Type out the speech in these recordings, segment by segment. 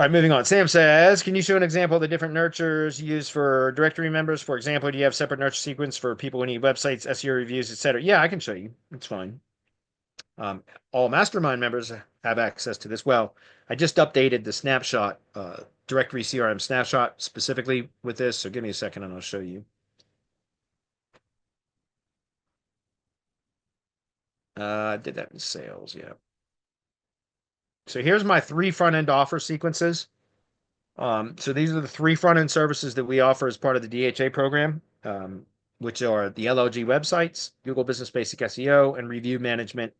All right, moving on. Sam says, can you show an example of the different nurtures used for directory members? For example, do you have separate nurture sequence for people who need websites, SEO reviews, etc.? Yeah, I can show you. It's fine. All Mastermind members have access to this. Well, I just updated the snapshot, directory CRM snapshot specifically with this. So give me a second and I'll show you. I did that in sales. Yeah. So here's my 3 front-end offer sequences. So these are the 3 front-end services that we offer as part of the DHA program, which are the LLG websites, Google Business Basic SEO, and review management,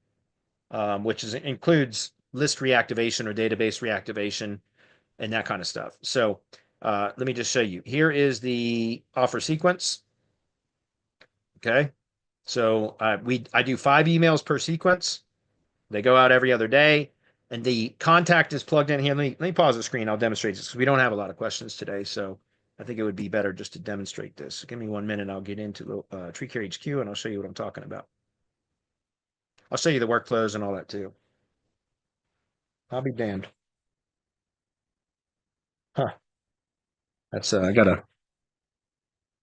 which includes list reactivation or database reactivation and that kind of stuff. So let me just show you. Here is the offer sequence. Okay. So I do 5 emails per sequence. They go out every other day. And the contact is plugged in here. Let me pause the screen. I'll demonstrate this because we don't have a lot of questions today. So I think it would be better just to demonstrate this. Give me 1 minute. I'll get into the Tree Care HQ and I'll show you what I'm talking about. I'll show you the workflows and all that too. I'll be damned. Huh. That's, I gotta,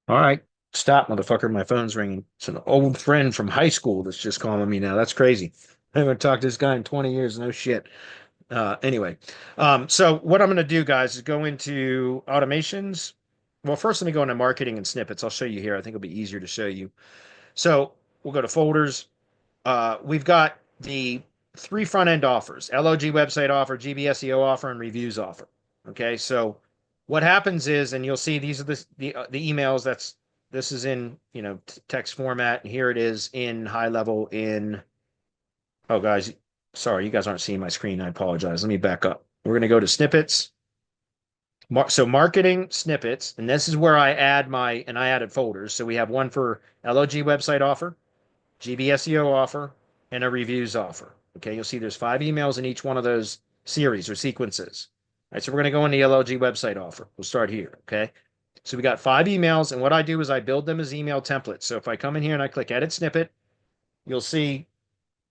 all right. Stop, motherfucker. My phone's ringing. It's an old friend from high school that's just calling me now. That's crazy. I haven't talked to this guy in 20 years. No shit. Anyway, so what I'm going to do, guys, is go into automations. Well, first, let me go into marketing and snippets. I'll show you here. I think it'll be easier to show you. So we'll go to folders. We've got the 3 front-end offers: LOG website offer, GB SEO offer, and reviews offer. Okay, so what happens is, and you'll see these are the emails. This is in text format, and here it is in HighLevel in. Oh, guys, sorry, you guys aren't seeing my screen. I apologize. Let me back up. We're going to go to snippets. So marketing snippets, and this is where I added folders. So we have one for LOG website offer, GB SEO offer, and a reviews offer. Okay, you'll see there's 5 emails in each one of those series or sequences. All right, so we're going to go in the LOG website offer. We'll start here. Okay, so we got 5 emails, and what I do is I build them as email templates. So if I come in here and I click edit snippet, you'll see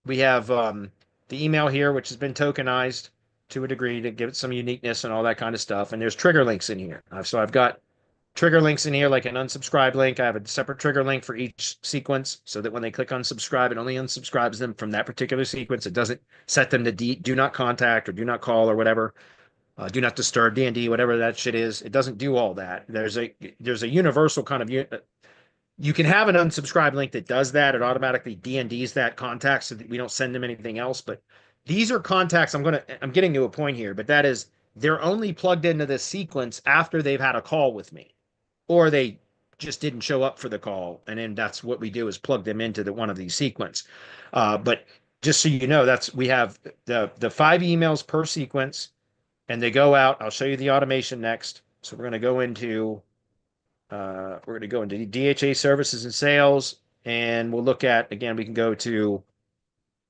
we have the email here, which has been tokenized to a degree to give it some uniqueness and all that kind of stuff. And there's trigger links in here. So I've got trigger links in here, like an unsubscribe link. I have a separate trigger link for each sequence so that when they click unsubscribe, it only unsubscribes them from that particular sequence. It doesn't set them to do not contact or do not call or whatever. Do not disturb, D&D, whatever that shit is. It doesn't do all that. There's a universal kind of you can have an unsubscribe link that does that. It automatically D&Ds that contact so that we don't send them anything else. But these are contacts. I'm getting to a point here, but that is they're only plugged into this sequence after they've had a call with me, or they just didn't show up for the call. And then that's what we do is plug them into one of these sequence. But just so you know, we have the 5 emails per sequence and they go out. I'll show you the automation next. So we're going to go into DHA services and sales, and we'll look at, again, we can go to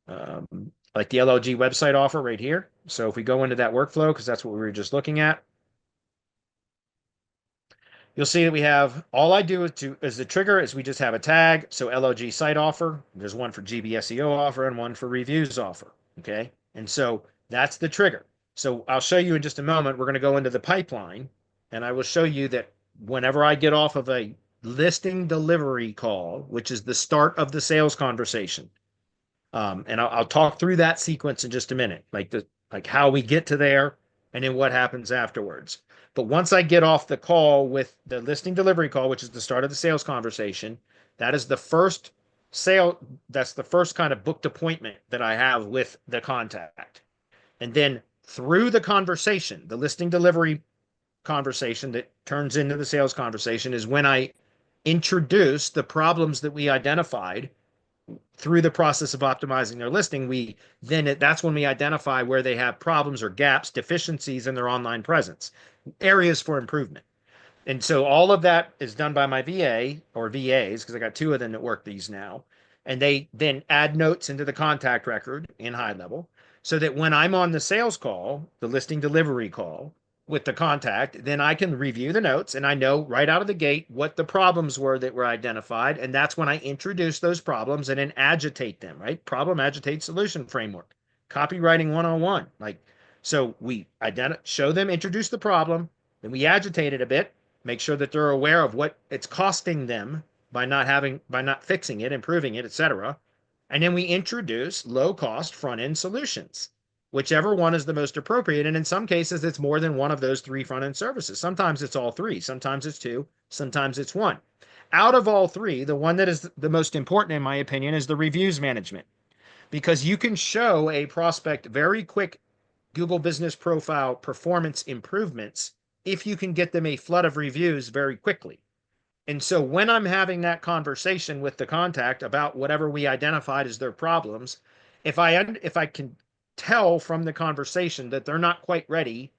like the LLG website offer right here. So if we go into that workflow, because that's what we were just looking at, you'll see that we have, all I do is the trigger is we just have a tag. So LLG site offer, there's one for GB SEO offer and one for reviews offer. Okay. And so that's the trigger. So I'll show you in just a moment. We're going to go into the pipeline and I will show you that whenever I get off of a listing delivery call, which is the start of the sales conversation, and I'll talk through that sequence in just a minute, like how we get to there and then what happens afterwards. But once I get off the call with the listing delivery call, which is the start of the sales conversation, that is the first sale. That's the first kind of booked appointment that I have with the contact. And then through the conversation, the listing delivery conversation that turns into the sales conversation is when I introduce the problems that we identified through the process of optimizing their listing. That's when we identify where they have problems or gaps, deficiencies in their online presence, areas for improvement. And so all of that is done by my VA or VAs, because I got 2 of them that work these now. And they then add notes into the contact record in HighLevel so that when I'm on the sales call, the listing delivery call with the contact, then I can review the notes and I know right out of the gate what the problems were that were identified. And that's when I introduce those problems and then agitate them, right? Problem-Agitate-Solution framework, copywriting 101. So we show them, introduce the problem, then we agitate it a bit, make sure that they're aware of what it's costing them by not fixing it, improving it, etc. And then we introduce low cost front end solutions, whichever one is the most appropriate. And in some cases, it's more than one of those three front end services. Sometimes it's all three, sometimes it's two, sometimes it's one. Out of all three, the one that is the most important, in my opinion, is the reviews management, because you can show a prospect very quick Google Business Profile performance improvements if you can get them a flood of reviews very quickly. And so when I'm having that conversation with the contact about whatever we identified as their problems, if I can tell from the conversation that they're not quite ready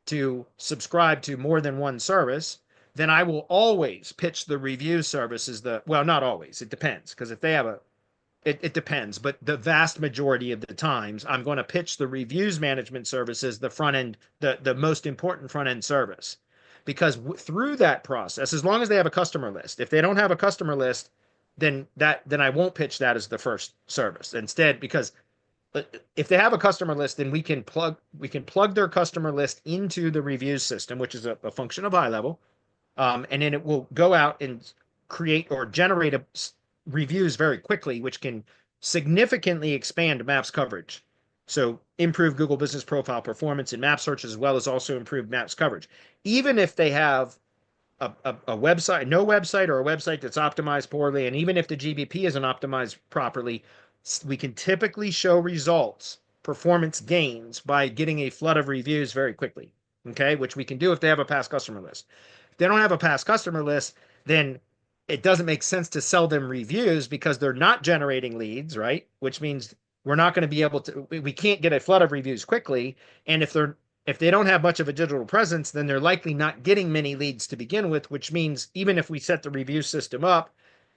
to subscribe to more than one service, then I will always pitch the review service as well, not always, it depends, because if they have it depends, but the vast majority of the times I'm going to pitch the reviews management service as the front end, the most important front end service. Because through that process, as long as they have a customer list, if they don't have a customer list, then I won't pitch that as the first service. Instead, because if they have a customer list, then we can plug their customer list into the reviews system, which is a function of HighLevel, and then it will go out and create or generate reviews very quickly, which can significantly expand Maps coverage. So improve Google Business Profile performance in map search, as well as also improve Maps coverage. Even if they have a website, no website, or a website that's optimized poorly, and even if the GBP isn't optimized properly, we can typically show results, performance gains, by getting a flood of reviews very quickly. Okay, which we can do if they have a past customer list. If they don't have a past customer list, then it doesn't make sense to sell them reviews because they're not generating leads, right? Which means we're not going to be able to, we can't get a flood of reviews quickly. And if they don't have much of a digital presence, then they're likely not getting many leads to begin with, which means even if we set the review system up,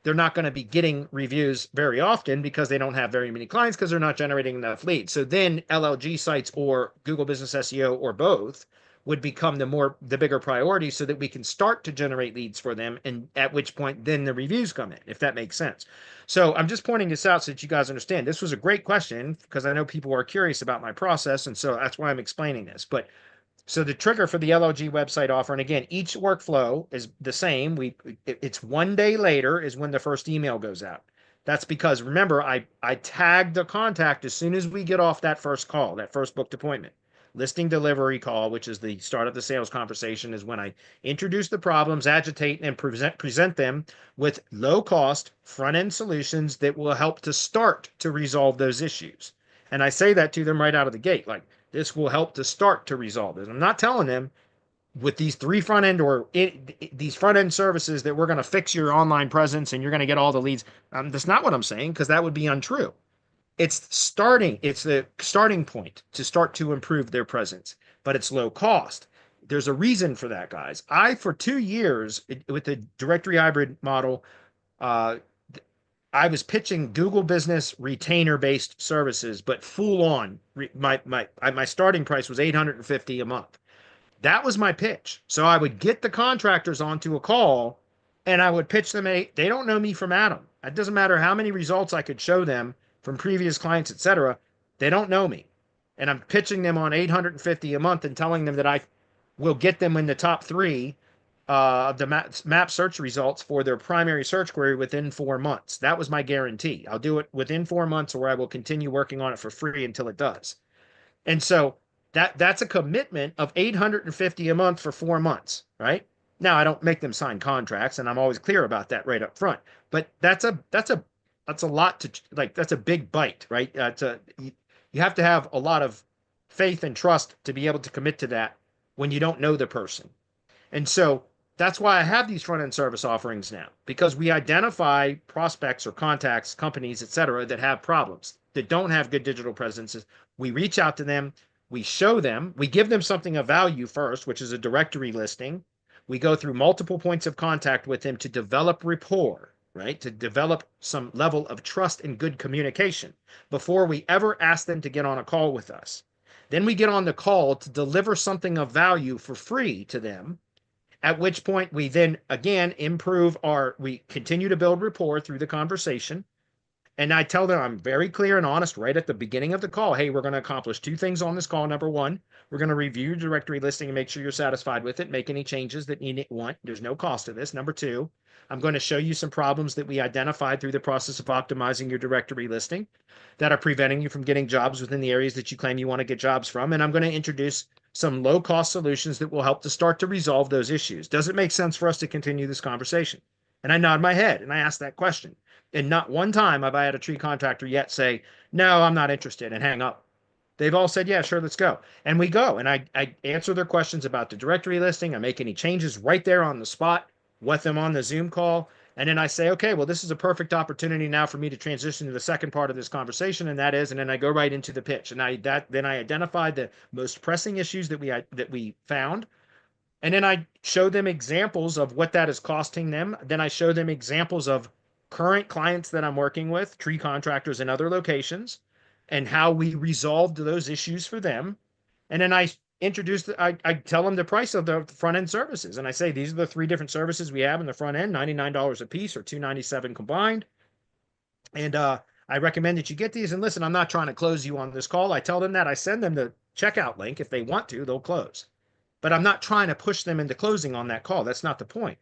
they're not going to be getting reviews very often because they don't have very many clients because they're not generating enough leads. So then LLG sites or Google Business SEO or both would become the bigger priority, so that we can start to generate leads for them, and at which point then the reviews come in, if that makes sense. So I'm just pointing this out so that you guys understand. This was a great question because I know people are curious about my process, and so that's why I'm explaining this. But so the trigger for the LLG website offer, and again, each workflow is the same. It's 1 day later is when the first email goes out. That's because, remember, I tag the contact as soon as we get off that first call, that first booked appointment. Listing delivery call, which is the start of the sales conversation, is when I introduce the problems, agitate, and present them with low-cost front-end solutions that will help to start to resolve those issues. And I say that to them right out of the gate, like, this will help to start to resolve this. I'm not telling them with these these front end services that we're going to fix your online presence and you're going to get all the leads. That's not what I'm saying, because that would be untrue. It's the starting point to start to improve their presence, but it's low cost. There's a reason for that, guys. For 2 years with the directory hybrid model, I was pitching Google Business retainer-based services, but full on. My starting price was $850 a month. That was my pitch. So I would get the contractors onto a call and I would pitch them they don't know me from Adam. It doesn't matter how many results I could show them from previous clients, etc. They don't know me. And I'm pitching them on $850 a month and telling them that I will get them in the top 3 of the map search results for their primary search query within 4 months. That was my guarantee. I'll do it within 4 months, or I will continue working on it for free until it does. And so that's a commitment of $850 a month for 4 months, right? Now, I don't make them sign contracts, and I'm always clear about that right up front. But that's a lot to, like, that's a big bite, right? You have to have a lot of faith and trust to be able to commit to that when you don't know the person. And so that's why I have these front end service offerings now, because we identify prospects or contacts, companies, etc., that have problems, that don't have good digital presences. We reach out to them, we show them, we give them something of value first, which is a directory listing. We go through multiple points of contact with them to develop rapport, right? To develop some level of trust and good communication before we ever ask them to get on a call with us. Then we get on the call to deliver something of value for free to them, at which point we then again we continue to build rapport through the conversation. And I tell them I'm very clear and honest right at the beginning of the call. Hey, we're going to accomplish two things on this call. Number one, we're going to review your directory listing and make sure you're satisfied with it. Make any changes that you want. There's no cost to this. Number two, I'm going to show you some problems that we identified through the process of optimizing your directory listing that are preventing you from getting jobs within the areas that you claim you want to get jobs from. And I'm going to introduce some low cost solutions that will help to start to resolve those issues. Does it make sense for us to continue this conversation? And I nod my head and I ask that question. And not one time have I had a tree contractor yet say, no, I'm not interested, and hang up. They've all said, yeah, sure, let's go. And we go. And I answer their questions about the directory listing. I make any changes right there on the spot with them on the Zoom call. And then I say, okay, well, this is a perfect opportunity now for me to transition to the second part of this conversation, and that is, and then I go right into the pitch. And then I identified the most pressing issues that we found. And then I show them examples of what that is costing them. Then I show them examples of current clients that I'm working with, tree contractors in other locations, and how we resolved those issues for them. And then I tell them the price of the front end services. And I say, these are the three different services we have in the front end, $99 a piece or $297 combined. And I recommend that you get these. And listen, I'm not trying to close you on this call. I tell them that. I send them the checkout link. If they want to, they'll close. But I'm not trying to push them into closing on that call. That's not the point.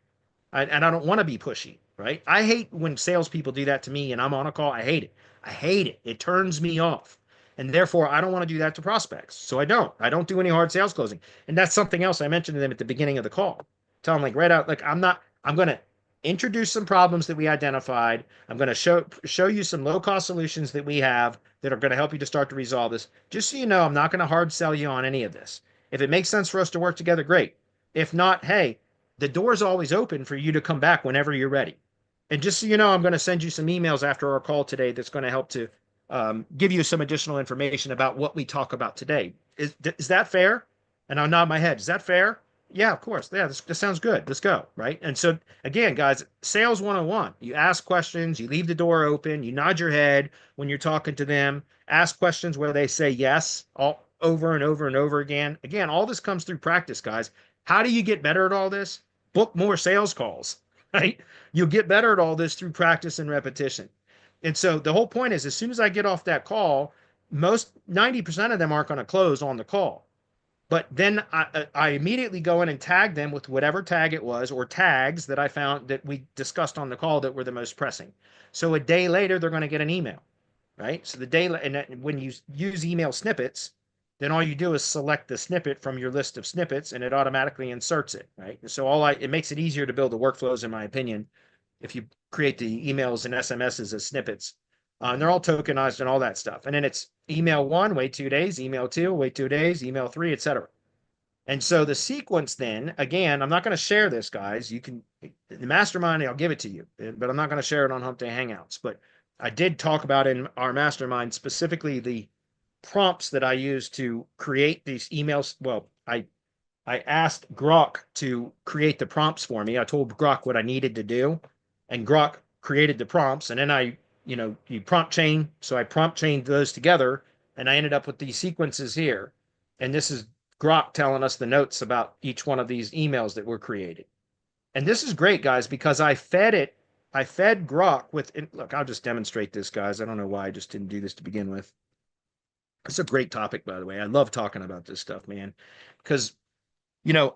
And I don't want to be pushy, right? I hate when salespeople do that to me and I'm on a call. I hate it. I hate it. It turns me off. And therefore, I don't want to do that to prospects. So I don't. I don't do any hard sales closing. And that's something else I mentioned to them at the beginning of the call. Tell them like right out, like I'm going to introduce some problems that we identified. I'm going to show you some low cost solutions that we have that are going to help you to start to resolve this. Just so you know, I'm not going to hard sell you on any of this. If it makes sense for us to work together, great. If not, hey, the door's always open for you to come back whenever you're ready. And just so you know, I'm going to send you some emails after our call today that's going to help to give you some additional information about what we talk about today. Is that fair? And I'll nod my head. Is that fair? Yeah, of course. Yeah, this sounds good. Let's go. Right. And so, again, guys, sales 101. You ask questions, you leave the door open, you nod your head when you're talking to them, ask questions where they say yes, all over and over and over again. Again, all this comes through practice, guys. How do you get better at all this? Book more sales calls, right? You'll get better at all this through practice and repetition. And so the whole point is, as soon as I get off that call, most 90% of them aren't going to close on the call. But then I immediately go in and tag them with whatever tag it was or tags that I found that we discussed on the call that were the most pressing. So a day later, they're going to get an email, right? So and when you use email snippets, then all you do is select the snippet from your list of snippets and it automatically inserts it, right? So it makes it easier to build the workflows, in my opinion, if you create the emails and SMSs as snippets. And they're all tokenized and all that stuff. And then it's email 1, wait 2 days, email 2, wait 2 days, email 3, etc. And so the sequence then, again, I'm not going to share this, guys. You can, the mastermind, I'll give it to you, but I'm not going to share it on Hump Day Hangouts. But I did talk about in our mastermind specifically the prompts that I use to create these emails. Well, I asked Grok to create the prompts for me. I told Grok what I needed to do, and Grok created the prompts. And then you prompt chain. So I prompt chained those together, and I ended up with these sequences here. And this is Grok telling us the notes about each one of these emails that were created. And this is great, guys, because I fed Grok with, look, I'll just demonstrate this, guys. I don't know why I just didn't do this to begin with. It's a great topic, by the way. I love talking about this stuff, man, because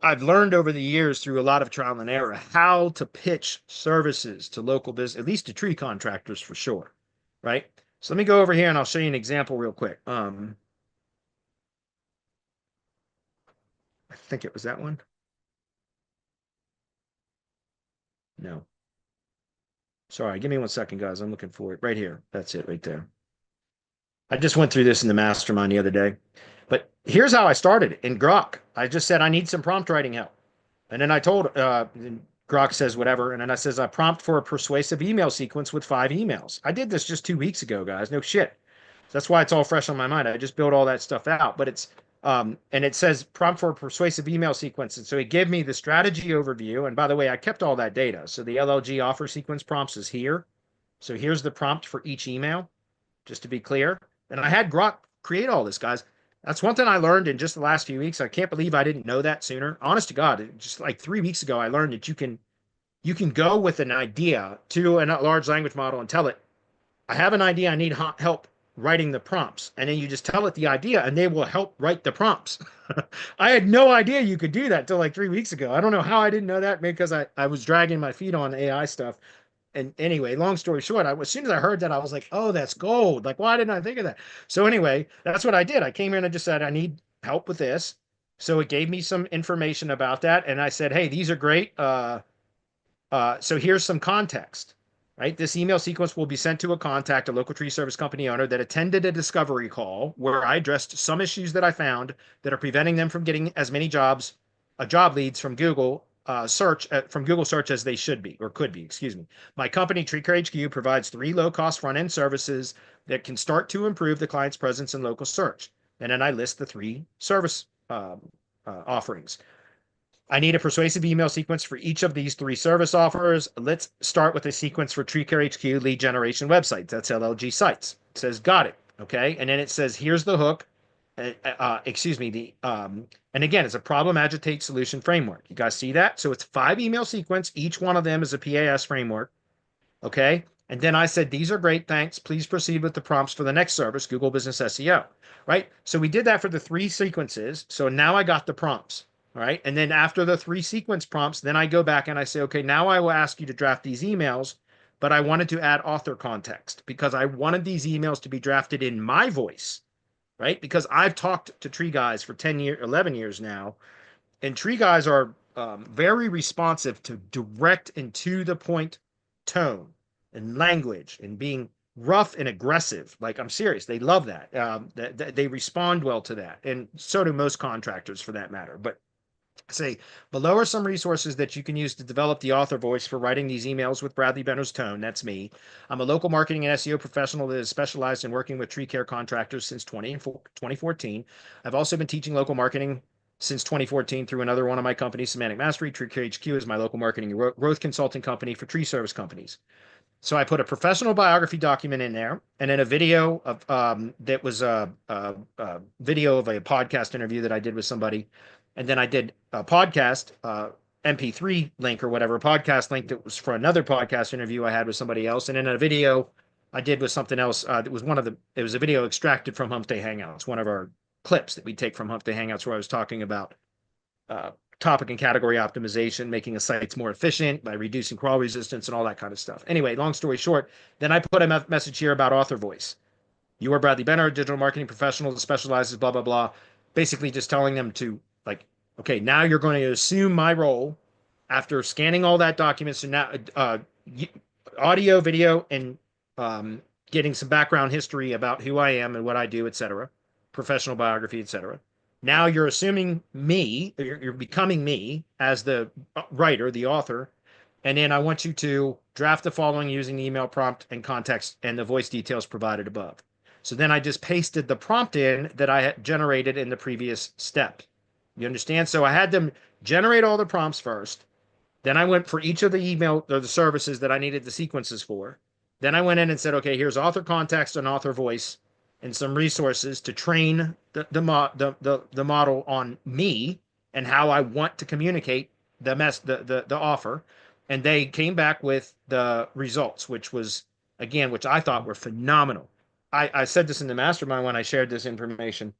I've learned over the years through a lot of trial and error how to pitch services to local business, at least to tree contractors for sure, right? So let me go over here and I'll show you an example real quick. I think it was that one. No. Sorry, give me 1 second, guys. I'm looking for it right here. That's it right there. I just went through this in the mastermind the other day. But here's how I started in Grok. I just said, I need some prompt writing help. And then I told, Grok says whatever. And then I says, I prompt for a persuasive email sequence with 5 emails. I did this just 2 weeks ago, guys. No shit. That's why it's all fresh on my mind. I just built all that stuff out. But it's, and it says prompt for a persuasive email sequence. And so it gave me the strategy overview. And by the way, I kept all that data. So the LLG offer sequence prompts is here. So here's the prompt for each email, just to be clear. And I had Grok create all this, guys. That's one thing I learned in just the last few weeks. I can't believe I didn't know that sooner. Honest to God, just like 3 weeks ago, I learned that you can go with an idea to a large language model and tell it, I have an idea. I need help writing the prompts. And then you just tell it the idea and they will help write the prompts. I had no idea you could do that till like 3 weeks ago. I don't know how I didn't know that, maybe because I was dragging my feet on AI stuff. And anyway, long story short, as soon as I heard that, I was like, oh, that's gold. Like, why didn't I think of that? So anyway, that's what I did. I came in and just said, I need help with this. So it gave me some information about that. And I said, hey, these are great. So here's some context, right? This email sequence will be sent to a contact, a local tree service company owner that attended a discovery call where I addressed some issues that I found that are preventing them from getting as many job leads from Google search as they should be or could be, excuse me. My company, TreeCare HQ, provides 3 low-cost front-end services that can start to improve the client's presence in local search. And then I list the 3 service offerings. I need a persuasive email sequence for each of these 3 service offers. Let's start with a sequence for TreeCare HQ lead generation websites. That's LLG sites. It says, got it. Okay. And then it says, here's the hook. Excuse me. And again, it's a problem agitate solution framework. You guys see that? So it's 5 email sequence. Each one of them is a PAS framework. Okay. And then I said, these are great. Thanks. Please proceed with the prompts for the next service, Google Business SEO. Right. So we did that for the 3 sequences. So now I got the prompts. All right. And then after the 3 sequence prompts, then I go back and I say, okay, now I will ask you to draft these emails, but I wanted to add author context because I wanted these emails to be drafted in my voice, right? Because I've talked to tree guys for 11 years now, and tree guys are very responsive to direct and to the point tone and language and being rough and aggressive. Like, I'm serious. They love that. They respond well to that. And so do most contractors for that matter. But say, below are some resources that you can use to develop the author voice for writing these emails with Bradley Benner's tone. That's me. I'm a local marketing and SEO professional that is specialized in working with tree care contractors since 2014. I've also been teaching local marketing since 2014 through another one of my companies, Semantic Mastery. Tree Care HQ is my local marketing and growth consulting company for tree service companies. So I put a professional biography document in there, and then a video of that was a video of a podcast interview that I did with somebody, and then I did a podcast MP3 link or whatever, a podcast link that was for another podcast interview I had with somebody else, and then a video I did with something else. It was a video extracted from Hump Day Hangouts, one of our clips that we take from Hump Day Hangouts, where I was talking about topic and category optimization, making a sites more efficient by reducing crawl resistance and all that kind of stuff. Anyway, long story short, then I put a message here about author voice. You are Bradley Benner, a digital marketing professional that specializes, blah, blah, blah. Basically just telling them to, like, okay, now you're going to assume my role after scanning all that documents. So now audio, video, and getting some background history about who I am and what I do, etc., professional biography, etc. Now you're assuming me, you're becoming me as the writer, the author, and then I want you to draft the following using the email prompt and context and the voice details provided above. So then I just pasted the prompt in that I had generated in the previous step. You understand? So I had them generate all the prompts first. Then I went for each of the email or the services that I needed the sequences for. Then I went in and said, okay, here's author context and author voice and some resources to train the model on me and how I want to communicate the offer. And they came back with the results, which I thought were phenomenal. I said this in the mastermind when I shared this information.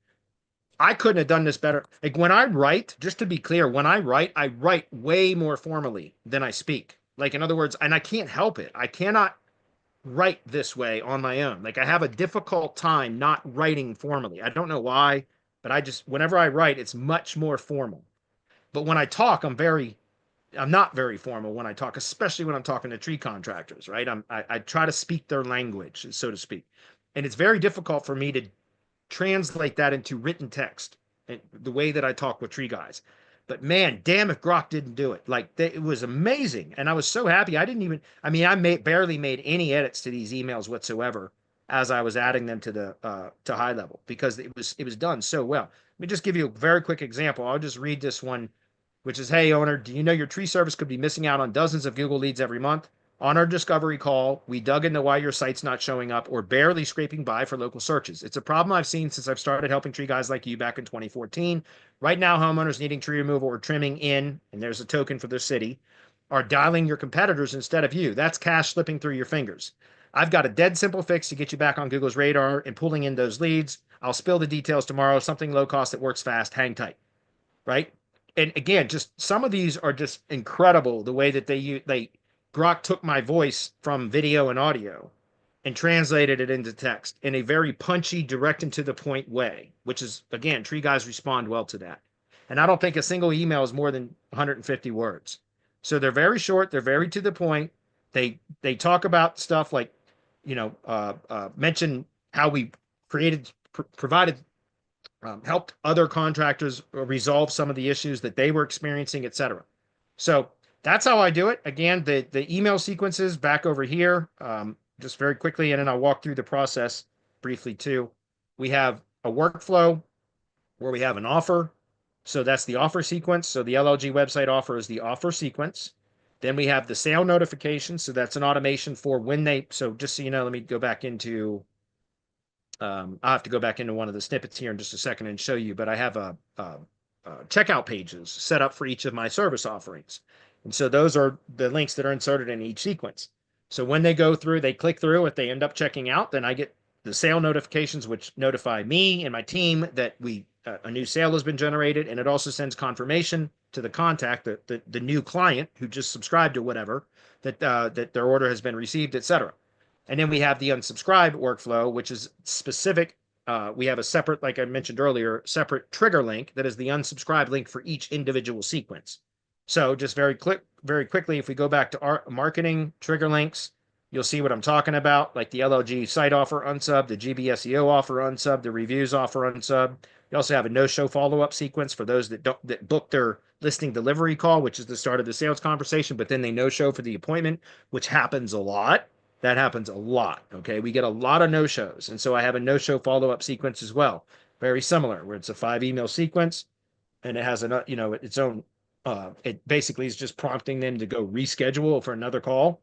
I couldn't have done this better. Like, when I write, just to be clear, when I write way more formally than I speak. Like, in other words, and I can't help it. I cannot write this way on my own. Like, I have a difficult time not writing formally. I don't know why, but whenever I write, it's much more formal. But when I talk, I'm not very formal when I talk, especially when I'm talking to tree contractors, right? I try to speak their language, so to speak. And it's very difficult for me to translate that into written text and the way that I talk with tree guys. But man, damn if Grok didn't do it. Like, it was amazing. And I was so happy. I barely made any edits to these emails whatsoever as I was adding them to to HighLevel because it was done so well. Let me just give you a very quick example. I'll just read this one, which is, hey, owner, do you know your tree service could be missing out on dozens of Google leads every month? On our discovery call, we dug into why your site's not showing up or barely scraping by for local searches. It's a problem I've seen since I've started helping tree guys like you back in 2014. Right now, homeowners needing tree removal or trimming in, and there's a token for their city, are dialing your competitors instead of you. That's cash slipping through your fingers. I've got a dead simple fix to get you back on Google's radar and pulling in those leads. I'll spill the details tomorrow. Something low cost that works fast. Hang tight, right? And again, just some of these are just incredible. The way that they Grok took my voice from video and audio and translated it into text in a very punchy, direct and to the point way, which is, again, tree guys respond well to that. And I don't think a single email is more than 150 words. So they're very short, they're very to the point. They talk about stuff like, mention how we provided, helped other contractors resolve some of the issues that they were experiencing, etc. So that's how I do it. Again, the email sequences back over here, just very quickly, and then I'll walk through the process briefly too. We have a workflow where we have an offer. So that's the offer sequence. So the LLG website offer is the offer sequence. Then we have the sale notification. So that's an automation for when they, so just so you know, let me go back into, I'll have to go back into one of the snippets here in just a second and show you, but I have a checkout pages set up for each of my service offerings. And so those are the links that are inserted in each sequence. So when they go through, they click through, if they end up checking out, then I get the sale notifications, which notify me and my team that a new sale has been generated. And it also sends confirmation to the contact, the new client who just subscribed or whatever, that their order has been received, etc. And then we have the unsubscribe workflow, which is specific. We have a separate, like I mentioned earlier, separate trigger link that is the unsubscribe link for each individual sequence. So just very quickly, if we go back to our marketing trigger links, you'll see what I'm talking about, like the LLG site offer unsub, the GB SEO offer unsub, the reviews offer unsub. You also have a no-show follow-up sequence for those that book their listing delivery call, which is the start of the sales conversation, but then they no-show for the appointment, which happens a lot. That happens a lot. Okay, we get a lot of no-shows, and so I have a no-show follow-up sequence as well, very similar, where it's a 5 email sequence, and it has its own. It basically is just prompting them to go reschedule for another call.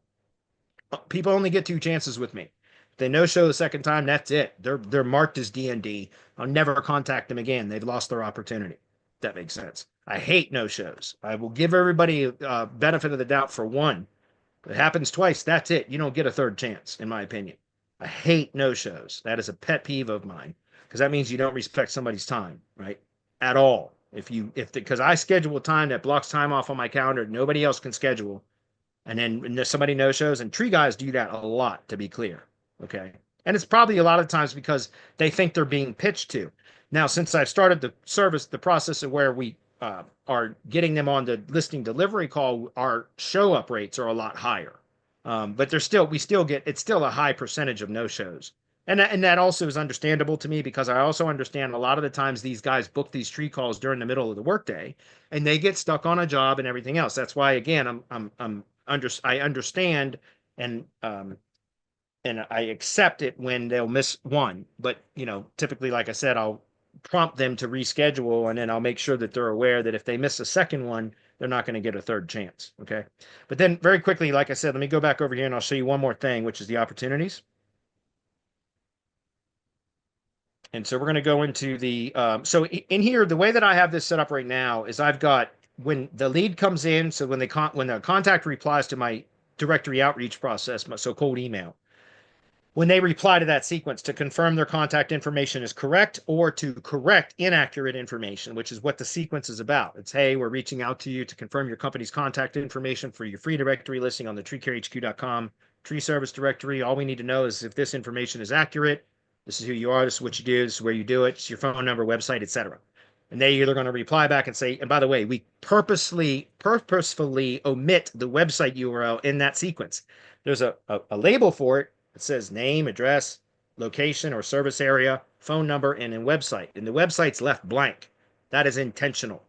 People only get 2 chances with me. If they no show the second time, that's it. They're marked as DND. I'll never contact them again. They've lost their opportunity. That makes sense. I hate no shows. I will give everybody benefit of the doubt for one. If it happens twice, that's it. You don't get a third chance, in my opinion. I hate no shows. That is a pet peeve of mine because that means you don't respect somebody's time, right? At all. Because I schedule a time that blocks time off on my calendar, nobody else can schedule. And then somebody no shows, and tree guys do that a lot, to be clear. Okay. And it's probably a lot of times because they think they're being pitched to. Now, since I've started the process of where we are getting them on the listing delivery call, our show up rates are a lot higher. But it's still a high percentage of no shows. And that also is understandable to me because I also understand a lot of the times these guys book these tree calls during the middle of the workday and they get stuck on a job and everything else. That's why, again, I understand and I accept it when they'll miss one. But typically, like I said, I'll prompt them to reschedule, and then I'll make sure that they're aware that if they miss a second one, they're not going to get a third chance. Okay. But then very quickly, like I said, let me go back over here and I'll show you one more thing, which is the opportunities. And so we're going to go into the, so in here, the way that I have this set up right now is I've got when the lead comes in. So when the contact replies to my directory outreach process, so cold email, when they reply to that sequence to confirm their contact information is correct or to correct inaccurate information, which is what the sequence is about. It's, hey, we're reaching out to you to confirm your company's contact information for your free directory listing on the treecarehq.com tree service directory. All we need to know is if this information is accurate. This is who you are. This is what you do. This is where you do it. It's your phone number, website, etc. And they either going to reply back and say, and by the way, we purposefully omit the website URL in that sequence. There's a label for it. It says name, address, location or service area, phone number, and then website. And the website's left blank. That is intentional.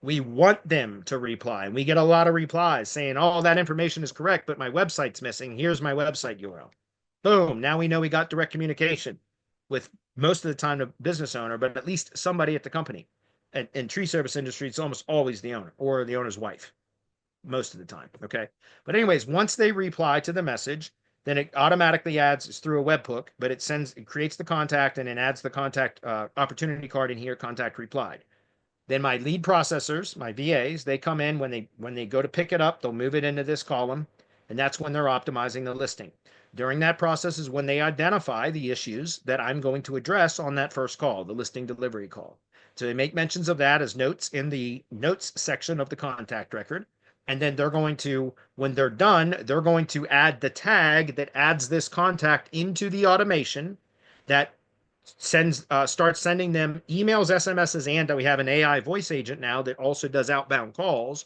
We want them to reply. And we get a lot of replies saying, oh, that information is correct, but my website's missing. Here's my website URL. Boom. Now we know we got direct communication with most of the time the business owner, but at least somebody at the company. And in tree service industry, it's almost always the owner or the owner's wife most of the time. Okay. But anyways, once they reply to the message, then it automatically adds, it's through a webhook, but it creates the contact and then adds the contact opportunity card in here, contact replied. Then my lead processors, my VAs, they come in when they go to pick it up, they'll move it into this column. And that's when they're optimizing the listing. During that process is when they identify the issues that I'm going to address on that first call, the listing delivery call. So they make mentions of that as notes in the notes section of the contact record. And then they're going to, when they're done, they're going to add the tag that adds this contact into the automation that starts sending them emails, SMSs, and we have an AI voice agent now that also does outbound calls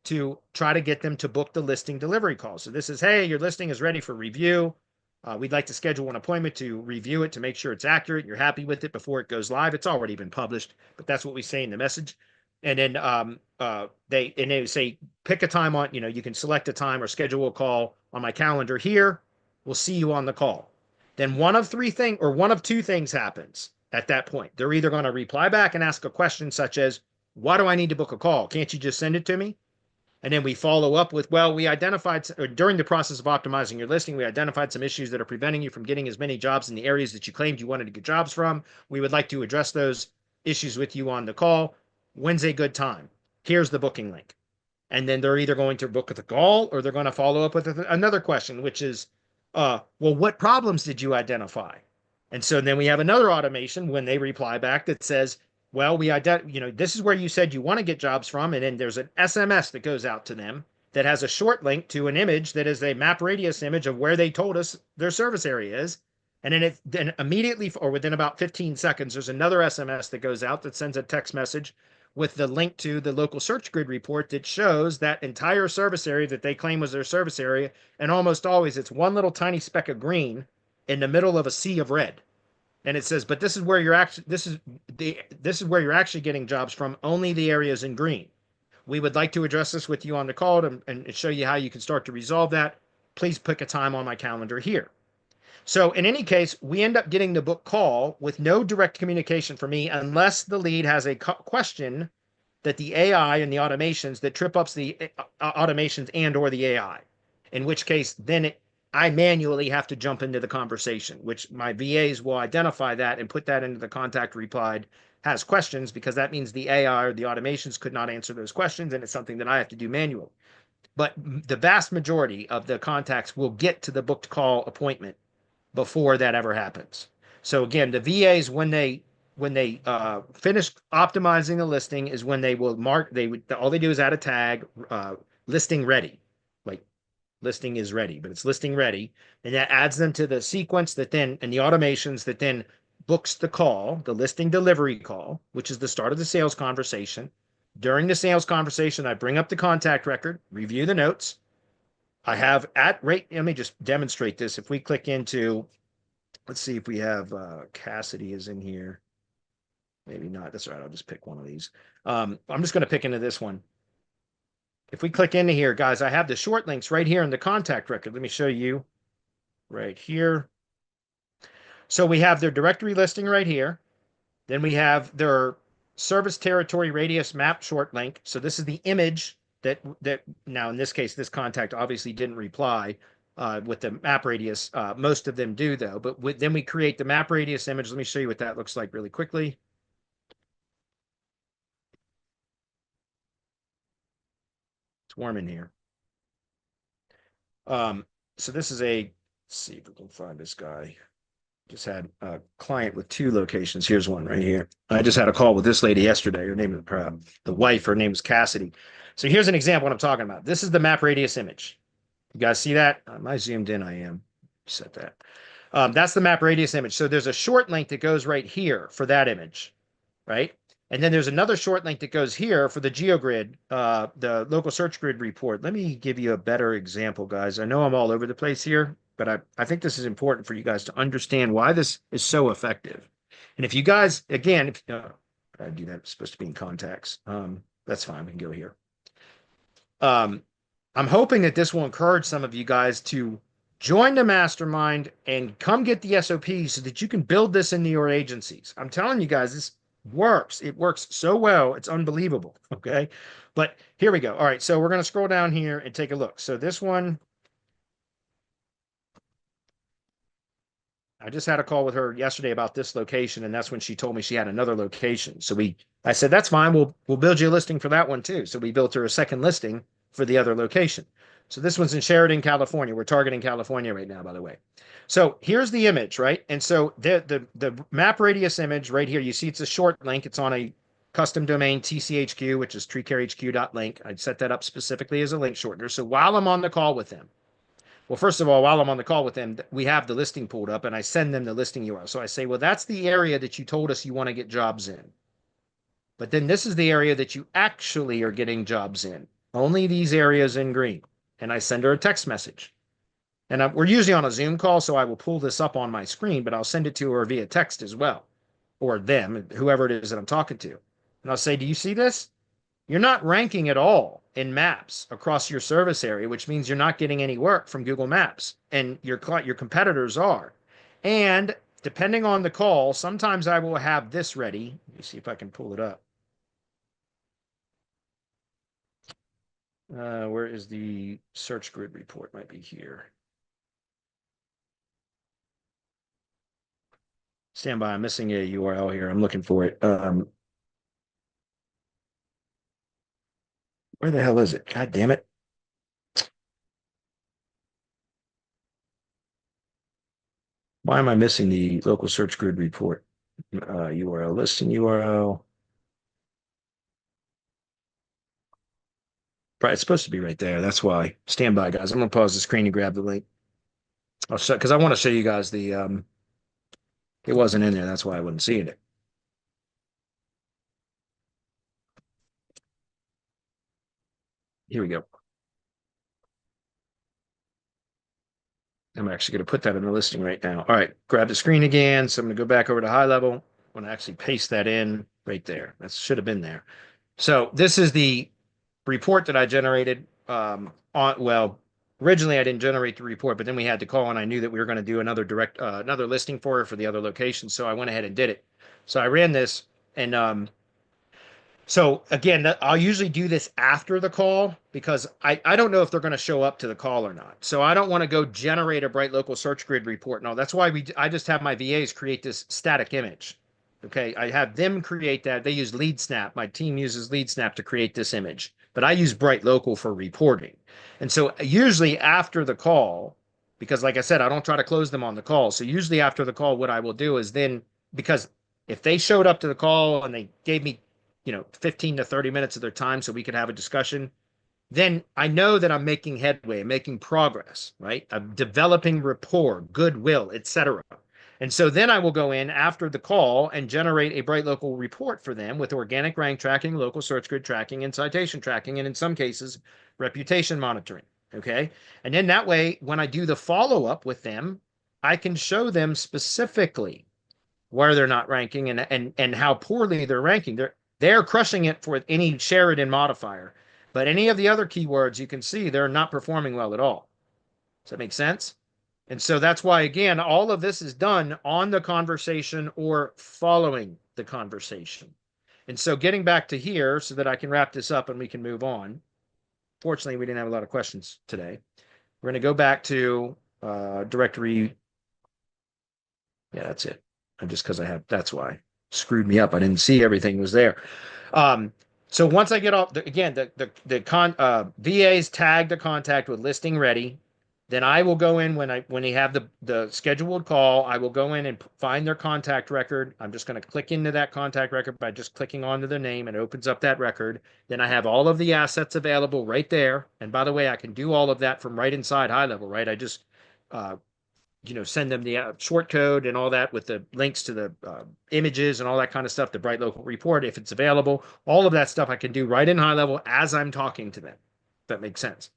to try to get them to book the listing delivery call. So this is, hey, your listing is ready for review. We'd like to schedule an appointment to review it to make sure it's accurate. You're happy with it before it goes live. It's already been published, but that's what we say in the message. And then they say, pick a time on, you can select a time or schedule a call on my calendar here. We'll see you on the call. Then one of two things happens at that point. They're either going to reply back and ask a question such as, why do I need to book a call? Can't you just send it to me? And then we follow up with, well, we identified during the process of optimizing your listing, we identified some issues that are preventing you from getting as many jobs in the areas that you claimed you wanted to get jobs from. We would like to address those issues with you on the call. When's a good time? Here's the booking link. And then they're either going to book the call or they're going to follow up with another question, which is, well, what problems did you identify? And so then we have another automation when they reply back that says, well, this is where you said you want to get jobs from. And then there's an SMS that goes out to them that has a short link to an image that is a map radius image of where they told us their service area is. And then immediately, or within about 15 seconds, there's another SMS that goes out that sends a text message with the link to the local search grid report that shows that entire service area that they claim was their service area. And almost always it's one little tiny speck of green in the middle of a sea of red. And it says, but this is where you're actually getting jobs from, only the areas in green. We would like to address this with you on the call and show you how you can start to resolve that. Please pick a time on my calendar here. So in any case, we end up getting the book call with no direct communication from me unless the lead has a question that the AI and the automations that trip up the automations and or the AI, in which case then I manually have to jump into the conversation, which my VAs will identify that and put that into the contact replied has questions, because that means the AI or the automations could not answer those questions, and it's something that I have to do manually. But the vast majority of the contacts will get to the booked call appointment before that ever happens. So again, the VAs, when they finish optimizing a listing is when they will mark, all they do is add a tag, listing ready, like listing is ready, but it's listing ready. And that adds them to the sequence that then, and the automations that then books the call, the listing delivery call, which is the start of the sales conversation. During the sales conversation, I bring up the contact record, review the notes. I have let me just demonstrate this. If we click into, let's see if we have Cassidy is in here. Maybe not. That's all right. I'll just pick one of these. I'm just going to pick into this one. If we click into here, guys, I have the short links right here in the contact record. Let me show you right here. So we have their directory listing right here. Then we have their service territory radius map short link. So this is the image that now in this case, this contact obviously didn't reply with the map radius. Most of them do though, but then we create the map radius image. Let me show you what that looks like really quickly. It's warm in here. So this is let's see if we can find this guy. Just had a client with 2 locations. Here's one right here. I just had a call with this lady yesterday. Her name is the wife. Her name is Cassidy. So here's an example of what I'm talking about. This is the map radius image. You guys see that? Am I zoomed in? I am. Set that. That's the map radius image. So there's a short link that goes right here for that image, right? And then there's another short link that goes here for the GeoGrid, the local search grid report. Let me give you a better example, guys. I know I'm all over the place here, but I think this is important for you guys to understand why this is so effective. And if you guys, again, if I do that, it's supposed to be in contacts. That's fine. We can go here. I'm hoping that this will encourage some of you guys to join the mastermind and come get the SOP so that you can build this into your agencies. I'm telling you guys, this works. It works so well. It's unbelievable. Okay. But here we go. All right. So we're going to scroll down here and take a look. So this one, I just had a call with her yesterday about this location, and that's when she told me she had another location. So I said, that's fine. We'll build you a listing for that one too. So we built her a second listing for the other location. So this one's in Sheridan, California. We're targeting California right now, by the way. So here's the image, right? And so the map radius image right here, you see it's a short link. It's on a custom domain TCHQ, which is treecarehq.link. I'd set that up specifically as a link shortener. So while I'm on the call with them, well, first of all, while I'm on the call with them, we have the listing pulled up and I send them the listing URL. So I say, well, that's the area that you told us you want to get jobs in. But then this is the area that you actually are getting jobs in. Only these areas in green. And I send her a text message. And we're usually on a Zoom call, so I will pull this up on my screen, but I'll send it to her via text as well, or them, whoever it is that I'm talking to. And I'll say, do you see this? You're not ranking at all in maps across your service area, which means you're not getting any work from Google Maps, and your competitors are. And depending on the call, sometimes I will have this ready. Let me see if I can pull it up. Where is the search grid report? Might be here. Stand by. I'm missing a URL here. I'm looking for it. Where the hell is it? God damn it. Why am I missing the local search grid report? URL, listing URL. Right, it's supposed to be right there. That's why. Stand by, guys. I'm gonna pause the screen and grab the link. I'll show because I want to show you guys the it wasn't in there. That's why I wasn't seeing it. Here we go. I'm actually going to put that in the listing right now. All right, grab the screen again. So I'm going to go back over to HighLevel. I'm going to actually paste that in right there. That should have been there. So this is the report that I generated. Well, originally I didn't generate the report, but then we had to call, and I knew that we were going to do another another listing for her for the other location. So I went ahead and did it. So I ran this, and so again, I'll usually do this after the call because I don't know if they're going to show up to the call or not. So I don't want to go generate a Bright Local Search Grid report. No, that's why I just have my VAs create this static image. Okay, I have them create that. They use LeadSnap. My team uses LeadSnap to create this image, but I use Bright Local for reporting. And so usually after the call, because like I said, I don't try to close them on the call. So usually after the call, what I will do is then, because if they showed up to the call and they gave me 15 to 30 minutes of their time so we could have a discussion, then I know that I'm making headway, I'm making progress, right? I'm developing rapport, goodwill, etc. And so then I will go in after the call and generate a Bright Local report for them with organic rank tracking, local search grid tracking, and citation tracking, and in some cases, reputation monitoring. Okay. And then that way, when I do the follow-up with them, I can show them specifically where they're not ranking and how poorly they're ranking. They're crushing it for any Sheridan modifier, but any of the other keywords you can see they're not performing well at all. Does that make sense? And so that's why, again, all of this is done on the conversation or following the conversation. And so getting back to here so that I can wrap this up and we can move on. Fortunately, we didn't have a lot of questions today. We're going to go back to directory. Yeah, that's it. Just because that's why screwed me up. I didn't see everything was there. So once I get off, again, the VAs tag the contact with listing ready. Then I will go in when they have the scheduled call. I will go in and find their contact record. I'm just going to click into that contact record by just clicking onto their name, and it opens up that record. Then I have all of the assets available right there. And by the way, I can do all of that from right inside HighLevel, right? I just send them the short code and all that with the links to the images and all that kind of stuff, the Bright Local report, if it's available. All of that stuff I can do right in HighLevel as I'm talking to them. If that makes sense.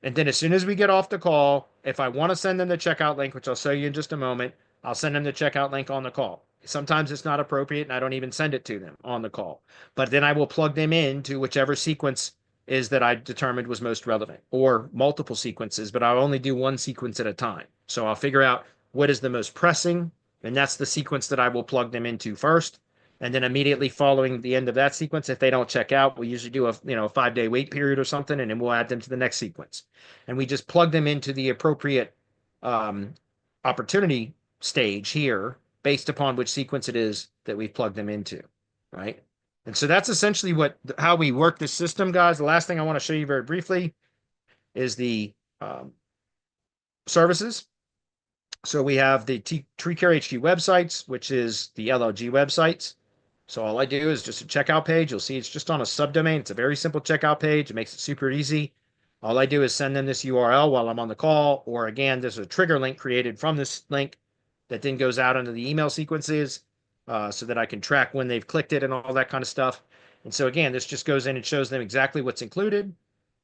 And then as soon as we get off the call, if I want to send them the checkout link, which I'll show you in just a moment, I'll send them the checkout link on the call. Sometimes it's not appropriate and I don't even send it to them on the call. But then I will plug them into whichever sequence is that I determined was most relevant, or multiple sequences, but I'll only do one sequence at a time. So I'll figure out what is the most pressing, and that's the sequence that I will plug them into first. And then immediately following the end of that sequence, if they don't check out, we usually do a 5-day wait period or something, and then we'll add them to the next sequence. And we just plug them into the appropriate opportunity stage here based upon which sequence it is that we've plugged them into, right? And so that's essentially how we work this system, guys. The last thing I want to show you very briefly is the services. So we have the TreeCare HQ websites, which is the LLG websites. So all I do is just a checkout page. You'll see it's just on a subdomain. It's a very simple checkout page. It makes it super easy. All I do is send them this URL while I'm on the call, or again, there's a trigger link created from this link that then goes out into the email sequences so that I can track when they've clicked it and all that kind of stuff. And so again, this just goes in and shows them exactly what's included,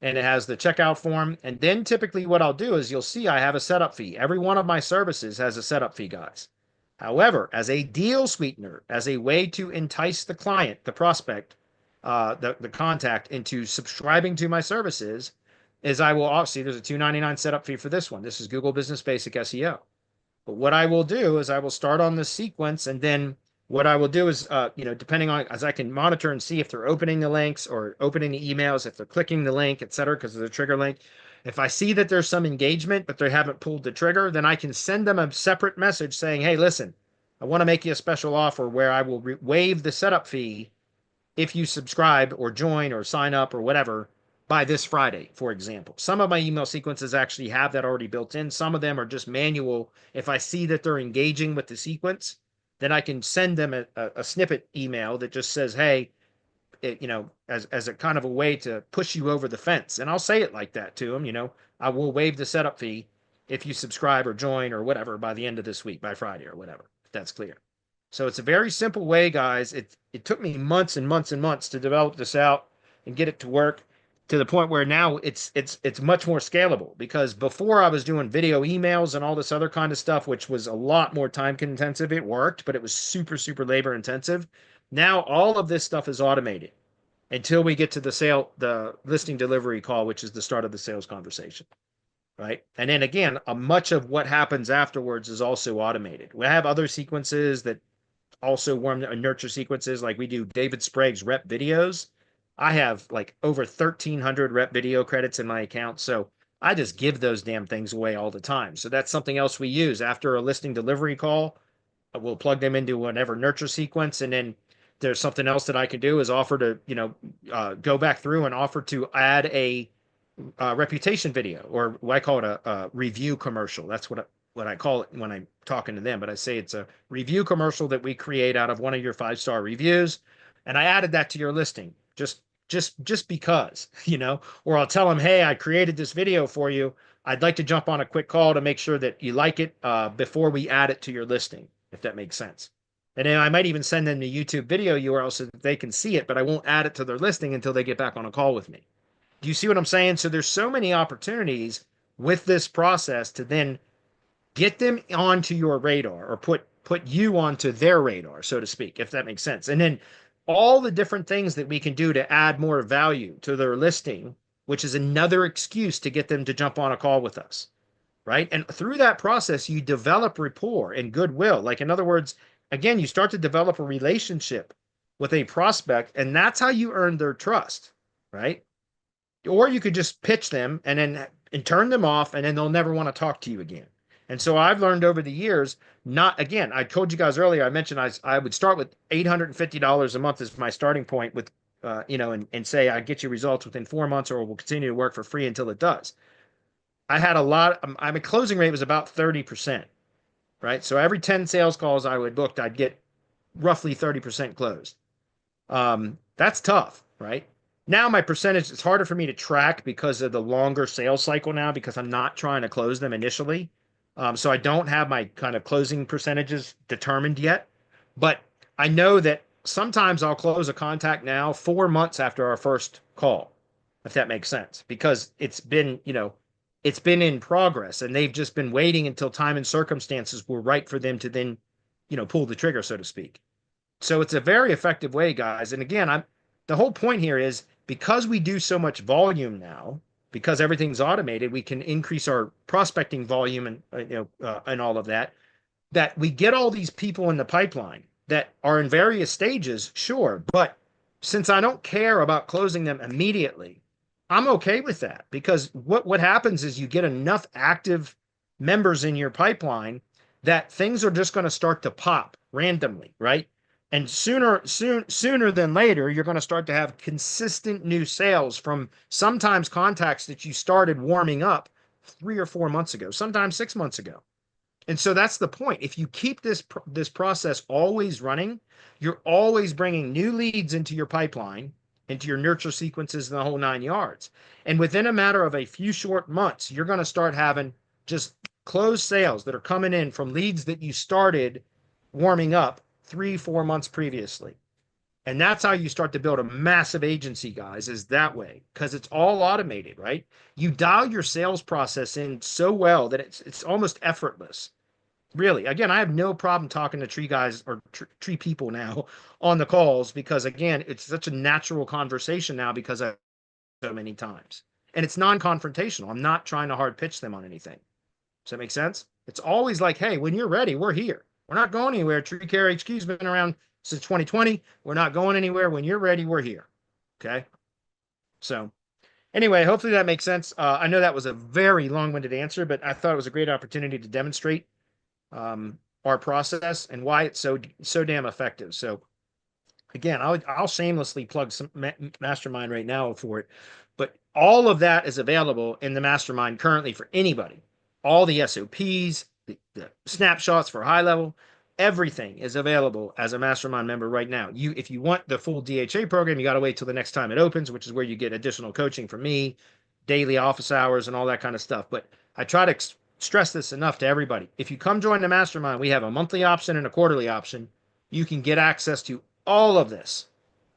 and it has the checkout form. And then typically what I'll do is you'll see I have a setup fee. Every one of my services has a setup fee, guys. However, as a deal sweetener, as a way to entice the client, the prospect, the contact into subscribing to my services, is I will see there's a $2.99 setup fee for this one. This is Google Business Basic SEO. But what I will do is I will start on this sequence, and then what I will do is, depending on, as I can monitor and see if they're opening the links or opening the emails, if they're clicking the link, et cetera, because of the trigger link. If I see that there's some engagement, but they haven't pulled the trigger, then I can send them a separate message saying, hey, listen, I want to make you a special offer where I will waive the setup fee if you subscribe or join or sign up or whatever by this Friday, for example. Some of my email sequences actually have that already built in. Some of them are just manual. If I see that they're engaging with the sequence, then I can send them a snippet email that just says, hey, as a kind of a way to push you over the fence. And I'll say it like that to them, I will waive the setup fee if you subscribe or join or whatever by the end of this week, by Friday or whatever, if that's clear. So it's a very simple way, guys. It took me months and months and months to develop this out and get it to work to the point where now it's much more scalable, because before I was doing video emails and all this other kind of stuff, which was a lot more time intensive. It worked, but it was super, super labor intensive. Now all of this stuff is automated until we get to the listing delivery call, which is the start of the sales conversation, right? And then again, much of what happens afterwards is also automated. We have other sequences that also warm and nurture sequences, like we do David Sprague's rep videos. I have like over 1,300 rep video credits in my account, so I just give those damn things away all the time. So that's something else we use after a listing delivery call. We'll plug them into whatever nurture sequence, and then there's something else that I can do is offer to, go back through and offer to add a reputation video, or what I call it a review commercial. That's what I call it when I'm talking to them. But I say it's a review commercial that we create out of one of your 5-star reviews, and I added that to your listing just because, or I'll tell them, hey, I created this video for you. I'd like to jump on a quick call to make sure that you like it before we add it to your listing, if that makes sense. And then I might even send them the YouTube video URL so that they can see it, but I won't add it to their listing until they get back on a call with me. Do you see what I'm saying? So there's so many opportunities with this process to then get them onto your radar, or put you onto their radar, so to speak, if that makes sense. And then all the different things that we can do to add more value to their listing, which is another excuse to get them to jump on a call with us, right? And through that process, you develop rapport and goodwill. Like, in other words, again, you start to develop a relationship with a prospect, and that's how you earn their trust, right? Or you could just pitch them and turn them off, and then they'll never want to talk to you again. And so I've learned over the years, again, I told you guys earlier, I mentioned I would start with $850 a month as my starting point with, and say I get you results within 4 months, or we'll continue to work for free until it does. I had my closing rate was about 30%, right? So every 10 sales calls I would book, I'd get roughly 30% closed. That's tough, right? Now my percentage, it's harder for me to track because of the longer sales cycle now, because I'm not trying to close them initially. So I don't have my kind of closing percentages determined yet, but I know that sometimes I'll close a contact now 4 months after our first call, if that makes sense, because it's been in progress, and they've just been waiting until time and circumstances were right for them to then, pull the trigger, so to speak. So it's a very effective way, guys. And again, the whole point here is, because we do so much volume now, because everything's automated, we can increase our prospecting volume and all of that, that we get all these people in the pipeline that are in various stages, sure. But since I don't care about closing them immediately, I'm okay with that, because what happens is you get enough active members in your pipeline that things are just going to start to pop randomly, right? And sooner than later, you're going to start to have consistent new sales from sometimes contacts that you started warming up 3 or 4 months ago, sometimes 6 months ago. And so that's the point. If you keep this process always running, you're always bringing new leads into your pipeline, into your nurture sequences, and the whole 9 yards. And within a matter of a few short months, you're going to start having just closed sales that are coming in from leads that you started warming up 3, 4 months previously. And that's how you start to build a massive agency, guys, is that way, because it's all automated, right? You dial your sales process in so well that it's almost effortless. Really, again, I have no problem talking to tree guys or tree people now on the calls because, again, it's such a natural conversation now because I so many times. And it's non-confrontational. I'm not trying to hard pitch them on anything. Does that make sense? It's always like, hey, when you're ready, we're here. We're not going anywhere. Tree Care HQ's been around since 2020. We're not going anywhere. When you're ready, we're here. Okay. So anyway, hopefully that makes sense. I know that was a very long-winded answer, but I thought it was a great opportunity to demonstrate our process and why it's so damn effective. So again, I'll shamelessly plug some Mastermind right now for it, but all of that is available in the Mastermind currently for anybody. All the SOPs, the snapshots for HighLevel, everything is available as a Mastermind member right now. If you want the full DHA program, you got to wait till the next time it opens, which is where you get additional coaching from me, daily office hours, and all that kind of stuff. But I try to stress this enough to everybody. If you come join the Mastermind, we have a monthly option and a quarterly option. You can get access to all of this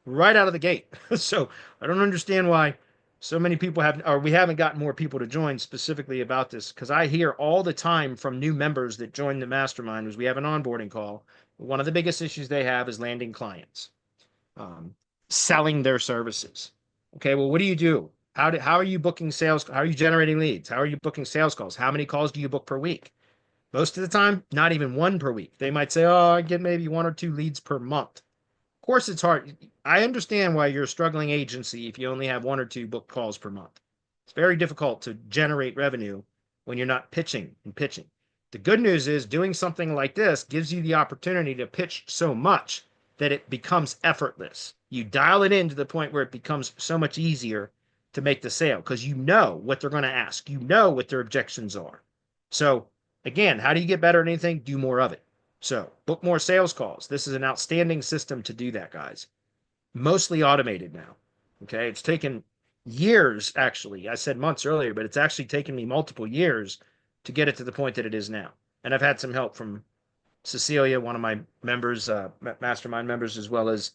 right out of the gate. So I don't understand why so many people have, or we haven't gotten more people to join specifically about this, because I hear all the time from new members that join the Mastermind as we have an onboarding call. One of the biggest issues they have is landing clients, um, selling their services. Okay, well, what do you do? How are you booking sales? How are you generating leads? How are you booking sales calls? How many calls do you book per week? Most of the time, not even one per week. They might say, oh, I get maybe 1 or 2 leads per month. Of course, it's hard. I understand why you're a struggling agency if you only have 1 or 2 booked calls per month. It's very difficult to generate revenue when you're not pitching and pitching. The good news is doing something like this gives you the opportunity to pitch so much that it becomes effortless. You dial it in to the point where it becomes so much easier to make the sale because you know what they're going to ask. You know what their objections are. So again, how do you get better at anything? Do more of it. So book more sales calls. This is an outstanding system to do that, guys. Mostly automated now. Okay. It's taken years, actually. I said months earlier, but it's actually taken me multiple years to get it to the point that it is now. And I've had some help from Cecilia, one of my members, Mastermind members, as well as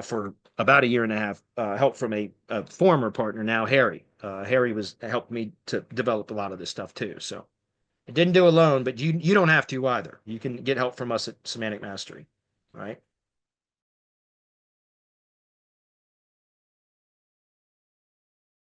for about a year and a half, help from a former partner, now Harry. Harry was helped me to develop a lot of this stuff too. So I didn't do alone, but you don't have to either. You can get help from us at Semantic Mastery. All right.